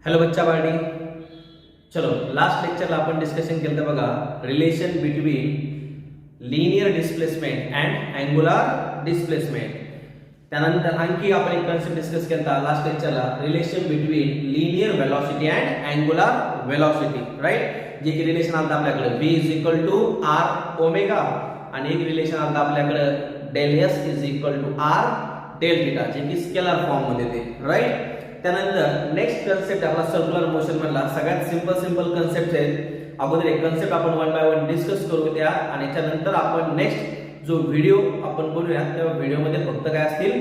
Hello बच्चा party. चलो last लेक्चरला आपण डिस्कशन केलं तर बघा relation between linear displacement and angular displacement. त्यानंतर आणखी आपण एक कन्सेप्ट डिस्कस केला लास्ट लेक्चरला, relation between linear velocity and angular velocity, right. जे की रिलेशन आलं आपल्याकडे v is equal to r omega आणि एक रिलेशन आलं आपल्याकडे del s is equal to r del theta, जे की स्केलर फॉर्म मध्ये ते, राईट. त्यानंतर नेक्स्ट कन्सेप्ट आपला सर्क्युलर मोशन मधला सगळ्यात सिंपल कन्सेप्ट आहे. अगोदर एक कन्सेप्ट आपण वन बाय वन डिस्कस करू त्या आणि त्यानंतर आपण नेक्स्ट जो व्हिडिओ आपण बनवूया त्या व्हिडिओमध्ये फक्त काय असतील,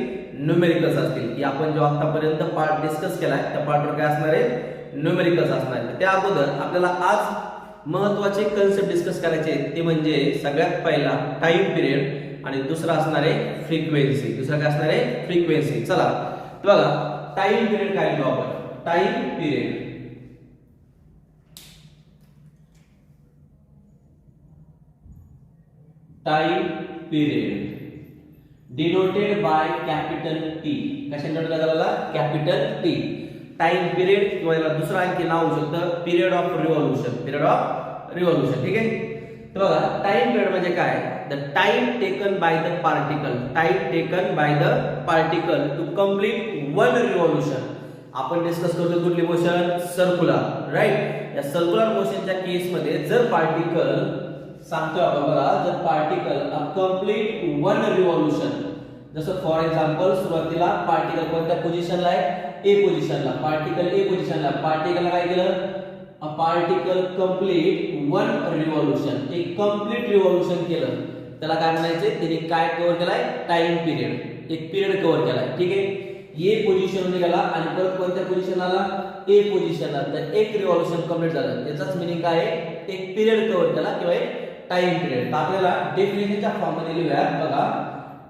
न्यूमेरिकल्स असतील. की आपण जो आतापर्यंत पार्ट डिस्कस केलाय त्या पार्टवर काय असणार आहे, न्यूमेरिकल्स असणार आहे. त्या अगोदर आपल्याला आज महत्त्वाचे कन्सेप्ट डिस्कस करायचे ते म्हणजे सगळ्यात पहिला टाइम पिरियड आणि दुसरा असणार आहे फ्रिक्वेन्सी. दुसरा काय असणार आहे, फ्रिक्वेन्सी. चला बघा टाइम पिरियड काय घेऊ आपण. Time period denoted by capital T. कशाने डिनोट करायला, कॅपिटल टी. टाइम पिरियड किंवा याला दुसरा आणखी नाव होऊ शकतं period of revolution. Period of revolution, ठीक आहे. तर बघा टाइम पिरियड म्हणजे काय, the time taken by the particle. Time taken by the particle to complete one revolution. आपण डिस्कस करतो कुठली मोशन, सर्क्युलर, राईट. या सर्क्युलर मोशनच्या केस मध्ये जर पार्टिकल सांगतो आपण बघा, जर पार्टिकल कंप्लीट वन रिव्हॉल्यूशन, जसं फॉर एक्झाम्पल सुरुवातीला पार्टिकल कोणत्या पोझिशनला आहे, ए पोझिशनला. पार्टिकल ए पोझिशनला, पार्टिकलला काय केलं, अ पार्टिकल कंप्लीट वन रिव्हॉल्यूशन, एक कंप्लीट रिव्हॉल्यूशन केलं, त्याला काय म्हणायचे, त्याने काय कव्हर केलाय, टाइम पिरियड, एक पिरियड कव्हर केलाय, ठीक आहे. ए पोझिशन मध्ये गेला आणि परत कोणत्या पोझिशनला आला, ए पोझिशनला, तर एक रिव्हॉल्यूशन कंप्लीट झालं. त्याचाच मीनिंग काय आहे, एक पिरियड कव्हर केला किंवा एक टाइम पिरियड. तर आपल्याला डेफिनेशनच्या फॉर्म मध्ये लिहूया बघा.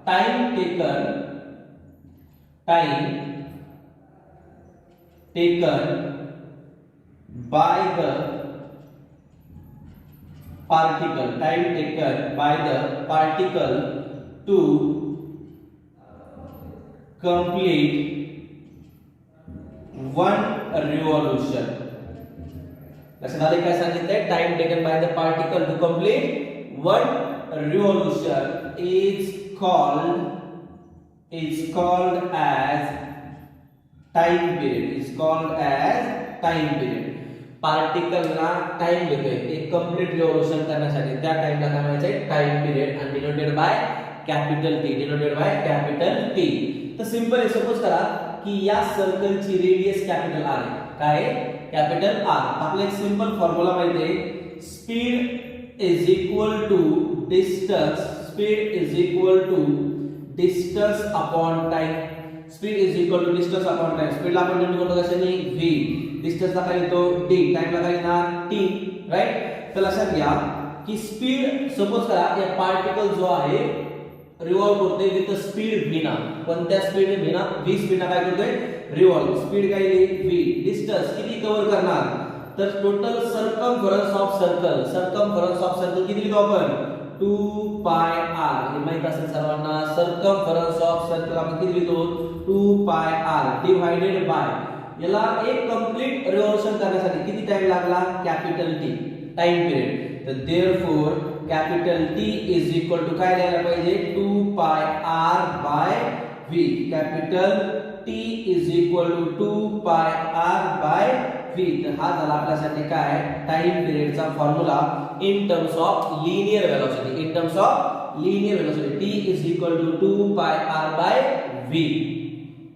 Time taken by the particle, time taken by the particle to complete one revolution. लक्षात आले काय सांगितलंय, time taken by the particle to complete one revolution is called as time period. is called as time period. पार्टिकलला time देतोय एक complete revolution करण्यासाठी, त्या टाइमला काय म्हणायचंय, टाइम पिरियड. आणि denoted by capital T, denoted by capital T. तर सिंपल आहे, सपोज करा की या सर्कलची रेडियस कॅपिटल आर आहे. काय आहे, कॅपिटल आर. आपल्याला एक सिंपल फॉर्म्युला माहिती आहे, speed is equal to distance. Speed is equal to distance upon time. Speed is equal to distance upon time. स्पीडला आपण डिनोट करतो कशाने, v. डिस्टन्सला काय येतो, d. टाइमला काय येणार, t, राइट. तर लक्षात घ्या की स्पीड, सपोज करा या पार्टिकल जो आहे रिव्हॉल्व करतोय विथ स्पीड v ना. कोणत्या स्पीड v ना, v स्पीड ना काय करतोय, रिव्हॉल्व. स्पीड काय आहे, v. डिस्टन्स किती कव्हर करणार, तर total circumference of circle. Circumference of circle किती लिहितो आपण, 2 पाय r. हे माहित असेल सर्वांना. सर्कमफरन्स ऑफ सर्कल आपण किती लिहितो, 2 पाय r डिवाइडेड बाय, याला एक कंप्लीट रिव्हॉल्यूशन करण्यासाठी किती टाइम लागला, कॅपिटल टी, टाइम पिरियड. तर therefore capital T is equal to काय लिहायला पाहिजे, 2 pi r by v. Capital T is equal to 2 pi r by v. तर हा झाला आपल्यासाठी काय, टाइम पिरियडचा formula in terms of linear velocity. In terms of linear velocity t is equal to 2 pi r by v.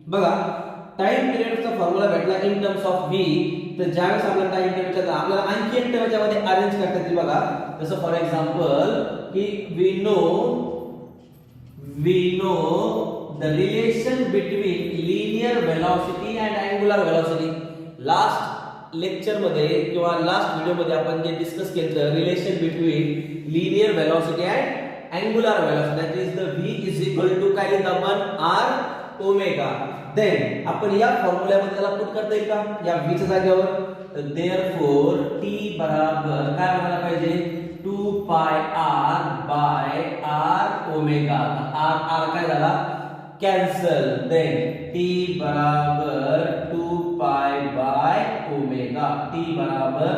बघा time पिरियडचा formula भेटला in terms of v. तर ज्यावेळेस आपला टाइम पिरियड आपल्याला आणखी एक टर्म यामध्ये अरेंज करता येते बघा. जसं फॉर एक्झाम्पल की we know the relation between linear velocity and angular velocity. Last lecture मध्ये किंवा लास्ट व्हिडिओ मध्ये आपण जे डिस्कस केलं, relation between linear velocity and angular velocity, that is the v is equal to काय लिहितो आपण, r ओमेगा. देन आपण या फॉर्म्युल्यामध्ये त्याला पुट करता येईल का, या v च्या जागेवर. तर देयरफॉर t बराबर काय म्हणायला पाहिजे, 2 pi r by r omega. r काय झाला, कॅन्सल. देन t बराबर 2 पाय बाय ओमेगा, t बराबर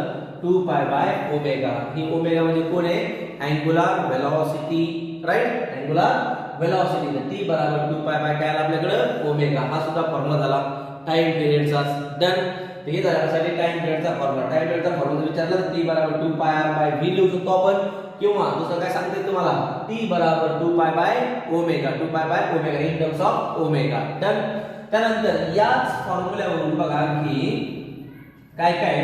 2 pi by omega. He omega म्हणजे कोण आहे? Angular velocity, right? Angular velocity. तर t बराबर 2 पाय बाय काय आला आपल्याकडे? ओमेगा. हा सुद्धा फॉर्म्युला झाला टाइम पिरियडचा. डन. तर हे झाल्यासाठी टाइम पिरियडचा फॉर्म्युला. टाइम पिरियडचा फॉर्म्युला विचारला तर t बराबर 2 पाय r बाय v लिहू शकतो आपण, किंवा दुसरं काय सांगते तुम्हाला, t बराबर 2 pi by omega, 2 pi by omega in terms of omega. Done. त्यानंतर याच फॉर्म्युल्यावरून बघा की काय काय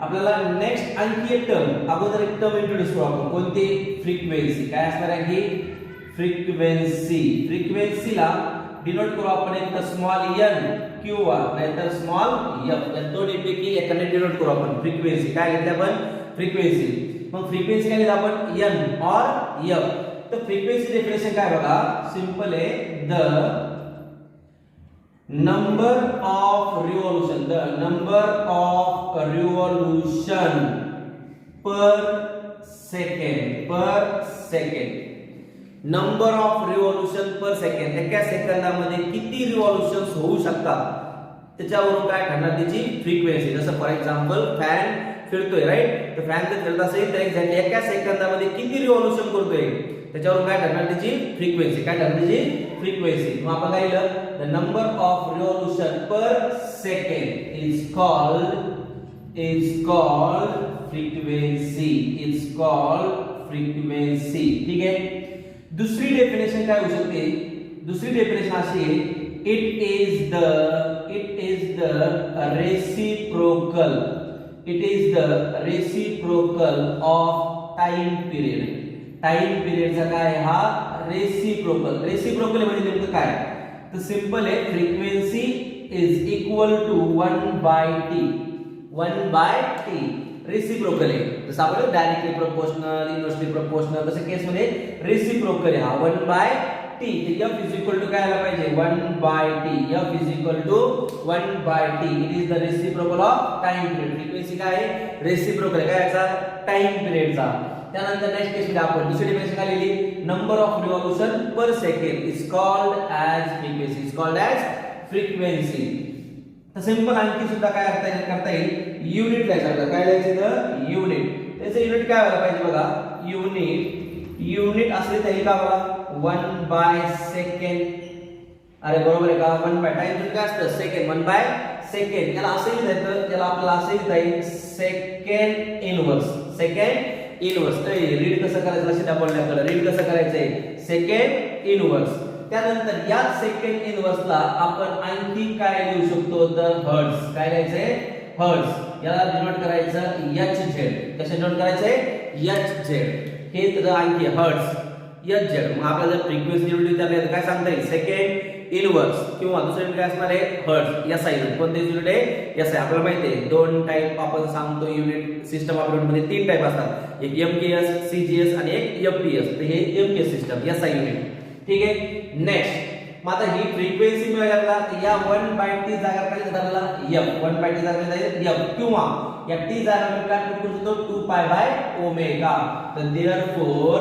आपल्याला नेक्स्ट आणखी एक टर्म, अगोदर एक टर्म इंट्रोड्यूस करू आपण. कोणती? फ्रिक्वेन्सी. काय असणार आहे की फ्रिक्वेन्सी. फ्रिक्वेन्सीला डिनोट करू आपण एक तर स्मॉल n किंवा नाहीतर स्मॉल f. या दोन्हीपैकी एकाने डिनोट करू आपण फ्रिक्वेन्सी. काय घेतले आपण? फ्रिक्वेन्सी. मग फ्रिक्वेन्सी काय घेतली आपण? n और f. तर फ्रिक्वेन्सी डेफिनेशन काय बघा, सिंपल आहे. The number of revolution, the number of revolution per second, per second. Number of revolution per second. एका सेकंदामध्ये किती रिव्होल्यूशन्स होऊ शकतात त्याच्यावरून काय ठरणार त्याची फ्रिक्वेन्सी. जसं फॉर एक्झाम्पल फॅन फिरतोय, राईट? तर फॅन जर फिरत असेल तर एक्झॅक्टली एका सेकंदामध्ये किती रिव्होल्यूशन करतोय त्याच्यावरून काय ठरणार त्याची फ्रिक्वेन्सी. काय ठरणार त्याची फ्रिक्वेन्सी. मग आपण काय लिहिलं? The number of revolution per second is called frequency. Is called frequency. ठीक आहे. दुसरी डेफिनेशन काय होऊ शकते? दुसरी डेफिनेशन अशी आहे, it is the reciprocal. It is the reciprocal of time period. Time पिरियडचा काय? हा रेसिप्रोकल. रेसिप्रोकल म्हणजे नेमकं काय? तर सिंपल आहे, frequency is equal to 1 by t. 1 by t reciprocal आहे. जसं आपण डायरेक्टली प्रोपोर्शनल, इन्व्हर्सली प्रोपोर्शनल तसं केस मध्ये रेसिप्रोकल आहे. हा 1 by t. f is equal to काय आला पाहिजे? 1 by t. f is equal to 1 by t. It is the reciprocal of time period. Frequency काय आहे? रेसिप्रोकल आहे. काय याचा? टाइम पिरियडचा. त्यानंतर नेक्स्ट केस मध्ये आपण दुसरी डेफिनेशन काय लिहिली? Number of revolution per second is called as frequency. Is called as frequency. तर सिंपल आणखी सुद्धा काय करता येईल? युनिट लिहायचं. काय लिहायचं तर? युनिट. त्याचं युनिट काय व्हायला पाहिजे बघा? युनिट असले तर का बघा? 1 बाय सेकंड. अरे बरोबर आहे का? 1 बाय टाइम काय असतं? सेकंड. 1 by second. याला असं लिहायचं, याला आपल्याला असं लिहिता येईल second inverse. Second inverse. Read कसं करायचं लक्षात आपल्याकडे. रीड कसं करायचंय? Second inverse. त्यानंतर या सेकंड इनवर्सला आपण आणखी काय लिहू शकतो तर हर्ट्ज. काय लिहायचंय? हर्ट्ज. याला डिनोट करायचं hz. कसं डिनोट करायचंय? hz. हे तर आणखी हर्ट्ज hz. मग आपल्याला जर फ्रिक्वेन्सी युनिट विचारले तर काय सांगता येईल? सेकंड इनवर्स किंवा दुसरे युनिट काय असणार आहे? हर्ट्ज. SI unit. कोणते युनिट आहे? SI. आपल्याला माहिती आहे दोन टाइप आपण सांगतो युनिट सिस्टम ऑफ युनिट मध्ये 3 टाइप असतात. एक MKS, CGS आणि एक FPS. तर हे MKS सिस्टम SI युनिट. ठीक आहे. नेक्स्ट मग आता ही फ्रिक्वेन्सी मिळाल्याला या 1 बाय t जागा काय धरला? f. 1 बाय t जागा काय? f. किंवा या t जागा मी काय करू शकतो? 2 पाय बाय ओमेगा. तर therefore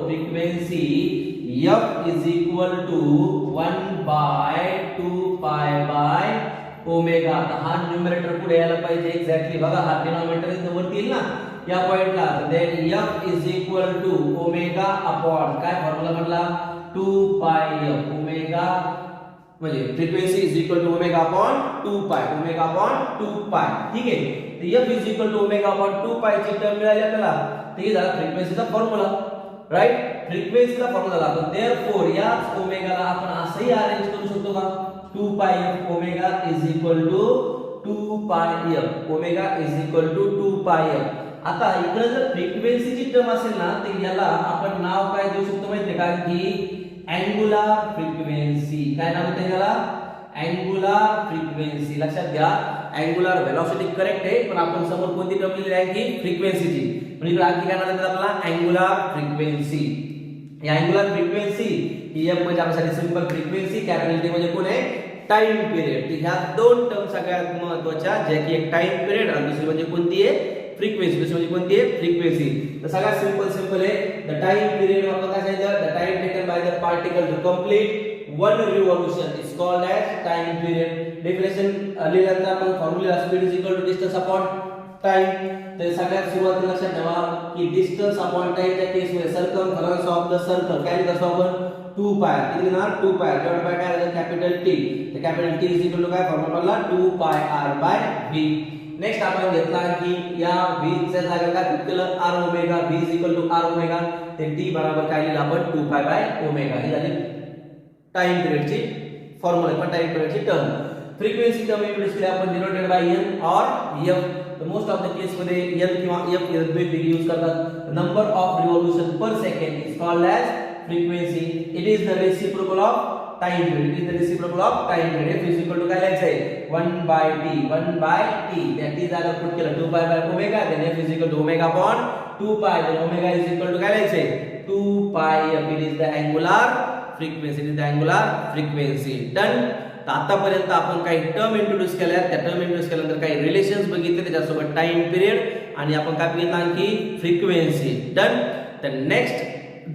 frequency f is equal to 1 by 2 pi by omega. हा न्यूमरेटर पुढे यायला पाहिजे एक्झॅक्टली. बघा हा डिनॉमिनेटर इथं वरती येईल ना या पॉइंटला. Then f is equal to omega upon काय फॉर्म्युला म्हटला? 2 पाय f. ओमेगा म्हणजे frequency is equal to omega upon 2 pi. Omega upon 2 पाय. ठीक आहे. तर f is equal to omega upon 2 pi ची टर्म मिळाली आपल्याला. तर हे झाला फ्रिक्वेन्सीचा फॉर्म्युला, राईट? फ्रिक्वेन्सीचा फॉर्म्युला झाला. देयरफॉर या ओमेगाला आपण असंही अरेंज करू शकतो का? 2 pi f omega is equal to 2 pi f. Omega is equal to 2 pi f. आता इकडे जर फ्रिक्वेन्सीची टर्म असेल ना तर याला आपण नाव काय देऊ शकतो माहितीये का? की अँगुलर फ्रिक्वेन्सी. काय नाव आहे त्याला? Angular frequency. लक्षात घ्या, अँगुलर वेलोसिटी करेक्ट आहे, पण आपण समोर कोणती टर्म लिहिली आहे की फ्रिक्वेन्सीची. म्हणजे इकडे आणखी काय नाव देतात आपल्याला? Angular frequency. या अँगुलर फ्रिक्वेन्सी ही f म्हणजे आपल्यासाठी सिंपल फ्रिक्वेन्सी, कॅपिटल T म्हणजे कोण आहे? Time period. ह्या दोन टर्म सगळ्यात महत्त्वाच्या, ज्या की एक टाइम पिरियड आणि दुसरी म्हणजे कोणती आहे? फ्रिक्वेन्सी. दुसरी म्हणजे कोणती आहे? फ्रिक्वेन्सी. तर सगळ्यात सिंपल आहे. द टाइम पिरियड आपण काय सांगितलं? The time taken by the particle to complete one revolution is called as time period. Definition लिहिल्यानंतर आपण formula speed is equal to distance upon time. तर सगळ्यात सुरुवातीला लक्षात ठेवा की डिस्टन्स अपॉन टाइम च्या केस मध्ये सर्कमफरन्स ऑफ द सर्कल काय लिहितो आपण 2 पाय. किती लिहिणार 2 पाय डिवाइड बाय काय झालं कॅपिटल टी. तर capital T is equal to काय formula 2 pi r by v. Next आपण घेतला की या v च्या जागेला काय पुट केलं r omega. v is equal to r omega. ते t बरोबर काय लिहिलं आपण 2 पाय बाय ओमेगा. ही झाली टाइम पिरियडची फॉर्म्युला किंवा टाइम पिरियडची टर्म. फ्रिक्वेन्सी टर्म इंट्रोड्यूस केली आपण डिनोटेड बाय n और f. Most of the case मध्ये n किंवा f हे दोन्ही फिगर यूज करतात. Number of revolution per second is called as frequency. It is the reciprocal of time period. It is the reciprocal of time period. f is equal to काय लिहायचं आहे 1 by t. 1 by t. त्या t जागा put केलं 2 pi by omega. Then f is equal to omega upon 2 pi. Then omega is equal to काय लिहायचं आहे 2 pi f. It is the angular frequency. It is the angular frequency. Done. तर आतापर्यंत आपण काही term introduce केल्या. त्या term introduce केल्यानंतर काही रिलेशन्स बघितले त्याच्यासोबत टाइम पिरियड आणि आपण काय बघितलं आणखी फ्रिक्वेन्सी. डन. तर नेक्स्ट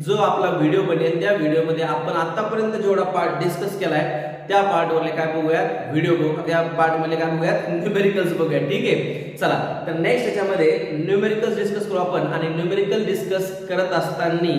जो आपला व्हिडिओ बनेल त्या व्हिडिओमध्ये आपण आतापर्यंत जेवढा पार्ट डिस्कस केलाय त्या पार्ट वरले काय बघूयात व्हिडिओ बघू. त्या पार्ट मध्ये काय बघूयात न्यूमेरिकल्स बघूया. ठीक आहे चला. तर नेक्स्ट याच्यामध्ये न्यूमेरिकल्स डिस्कस करू आपण. आणि न्यूमेरिकल डिस्कस करत असताना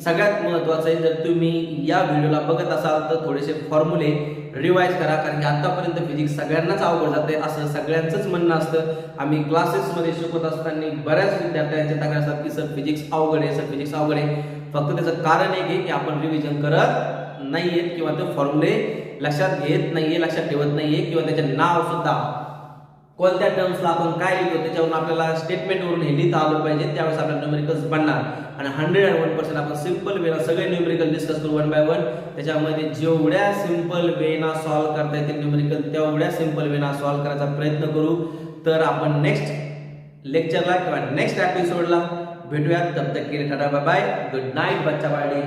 सगळ्यात महत्त्वाचं आहे जर तुम्ही या व्हिडिओला बघत असाल तर थोडेसे फॉर्म्युले रिवाइज करा. कारण की आतापर्यंत फिजिक्स सगळ्यांनाच अवघड जाते असं सगळ्यांचंच म्हणणं असतं. आम्ही क्लासेसमध्ये शिकवत असताना बऱ्याच विद्यार्थ्यांचे तक्रार असतात की सर फिजिक्स अवघड आहे, सर फिजिक्स अवघड आहे. फक्त त्याचं कारण एक आहे की आपण रिव्हिजन करत नाहीयेत किंवा ते फॉर्म्युले लक्षात घेत नाहीये, लक्षात ठेवत नाहीये किंवा त्याचे नाव सुद्धा कोणत्या टर्म्सला आपण काय लिहितो त्याच्यावरून आपल्याला स्टेटमेंट वरून हे लिहिता आलं पाहिजे. त्यावेळेस आपल्याला न्यूमेरिकल्स बनणार. आणि 101% आपण सिंपल वेना सगळे न्यूमेरिकल डिस्कस करू 1 बाय 1. त्याच्यामध्ये जेवढ्या सिंपल वेना सॉल्व्ह करता येतील न्यूमेरिकल तेवढ्या सिंपल वेना सॉल्व्ह करायचा प्रयत्न करू. तर आपण नेक्स्ट लेक्चरला किंवा नेक्स्ट एपिसोडला भेटूयात. तब तक के लिए tata bye bye. Good night बच्चा बाडी.